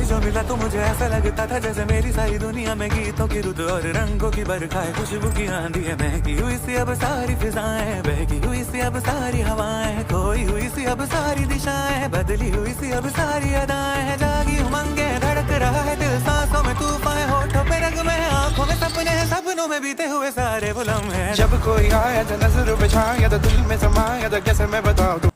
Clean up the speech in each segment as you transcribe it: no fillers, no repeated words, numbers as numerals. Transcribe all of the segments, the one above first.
जो मिला तो मुझे ऐसा लगता था जैसे मेरी सारी दुनिया में गीतों की रुत और रंगों की बरखाएं, खुशबू की आंधी है, महकी हुई सी अब सारी फिजाएं, बहकी हुई सी अब सारी हवाएं, खोई हुई सी अब सारी दिशाएं, बदली हुई सी अब सारी अदाएं हैं, जागी उमंगे धड़क रहा है दिल, सांसों में तूफान, होठों पे रंग में, आंखों में सपने हैं, सपनों में बीते हुए सारे वो लम्हे हैं। जब कोई आया था नजर पे छाया था, दिल में समाया था, कैसे मैं बताऊं तू।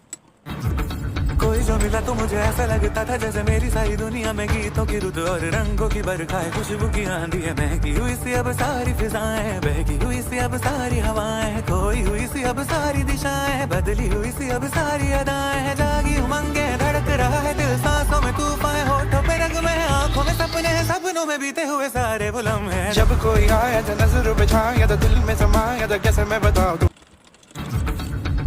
कोई जो मिला तो मुझे ऐसा लगता था जैसे मेरी सारी दुनिया में गीतों की रुत और रंगों की बरखाएं, खुशबू की आंधी है, महकी हुई सी अब सारी फिजाएं, बहकी हुई सी अब सारी हवाएं, खोई हुई सी अब सारी दिशाएं, बदली हुई सी अब सारी अदाएं हैं, जागी उमंगे धड़क रहा है दिल, सांसों में तूफान, होठों पे रंग में, आंखों में सपने हैं, सपनों में बीते हुए सारे वो लम्हे हैं। जब कोई आया था नजर पे छाया था, दिल में समाया था, कैसे मैं बताऊं तू।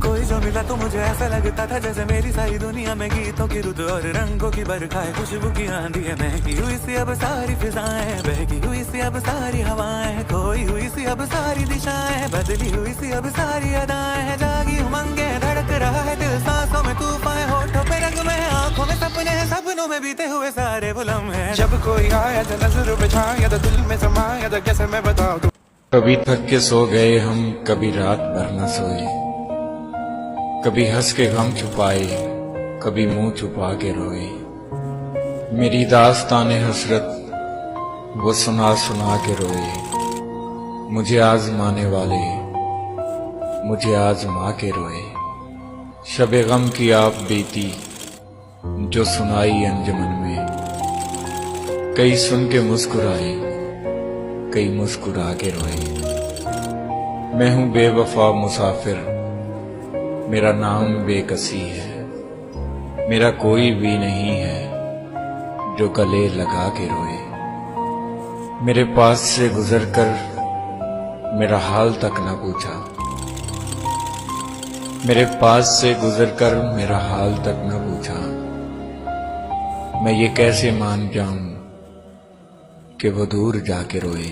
कोई जो मिला तो मुझे ऐसा लगता था जैसे मेरी सारी दुनिया में गीतों की रुत और रंगों की बरखाएं, खुशबू की आंधी है, महकी हुई सी अब सारी फिजाएं, बहकी हुई सी अब सारी हवाएं, खोई हुई सी अब सारी दिशाएं, बदली हुई सी अब सारी अदाएं हैं, जागी उमंगे धड़क रहा है दिल, सांसों में तूफान, होठों पे रंग में, आंखों में सपने हैं, सपनों में बीते हुए सारे वो लम्हे हैं। जब कोई आया था नजर पे छाया था, दिल में समाया था, कैसे मैं बताऊं तू। कभी थक के सो गए हम, कभी रात भर न सोए, कभी हंस के गम छुपाए, कभी मुंह छुपा के रोए। मेरी दास्ताने हसरत वो सुना सुना के रोए, मुझे आजमाने वाले मुझे आजमा के रोए। शबे गम की आप बीती जो सुनाई अंजुमन में, कई सुन के मुस्कुराए, कई मुस्कुरा के रोए। मैं हूं बेवफा मुसाफिर, मेरा नाम बेकसी है, मेरा कोई भी नहीं है जो गले लगा के रोए। मेरे पास से गुजर कर मेरा हाल तक न पूछा, मेरे पास से गुजर कर मेरा हाल तक न पूछा। मैं ये कैसे मान जाऊं कि वो दूर जाके रोए।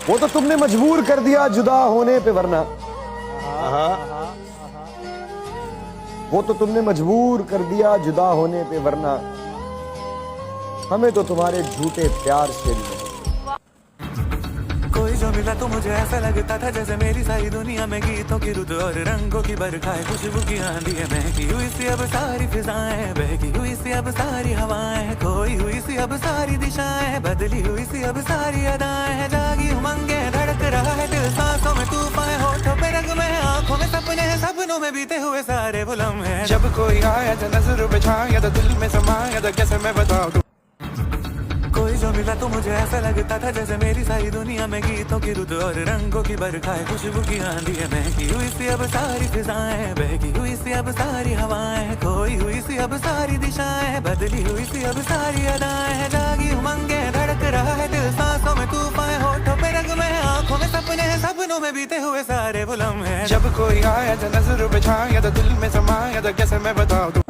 वो तो तुमने मजबूर कर दिया जुदा होने पे, वरना वो तो तुमने मजबूर कर दिया जुदा होने पे, वरना हमें तो तुम्हारे झूठे प्यार से भी नहीं। कोई जो मिला तो मुझे ऐसा लगता था जैसे मेरी सारी दुनिया में गीतों की रुत और रंगों की बरखाएं, खुशबू की आंधी है, महकी हुई सी अब सारी फिजाएं, बहकी हुई सी अब सारी हवाएं, खोई हुई सी अब सारी दिशाएं, बदली हुई सी अब सारी अदाएं हैं, जागी उमंगे धड़क रहा है दिल, सांसों में तूफान, होठों पे रंग में, आंखों में सपने हैं, सपनों में बीते हुए सारे वो लम्हे हैं। जब कोई आया था नजर पे छाया था, दिल में समाया था, कैसे मैं बताऊं तू। कोई जो मिला तो मुझे ऐसा लगता था जैसे मेरी सारी दुनिया में गीतों की रुत और रंगों की बरखाएं, खुशबू की आंधी है, महकी हुई सी अब सारी फिजाएं, बहकी हुई सी अब सारी हवाएं, खोई हुई सी अब सारी दिशाएं, बदली हुई सी अब सारी अदाएं हैं, जागी उमंगे धड़क रहा है दिल, सांसों में तूफान, होठों पे रंग में, आंखों में सपने हैं, सपनों में बीते हुए सारे वो लम्हे हैं। जब कोई आया था नजर पे छाया था, दिल में समाया था, कैसे मैं बताऊं तू।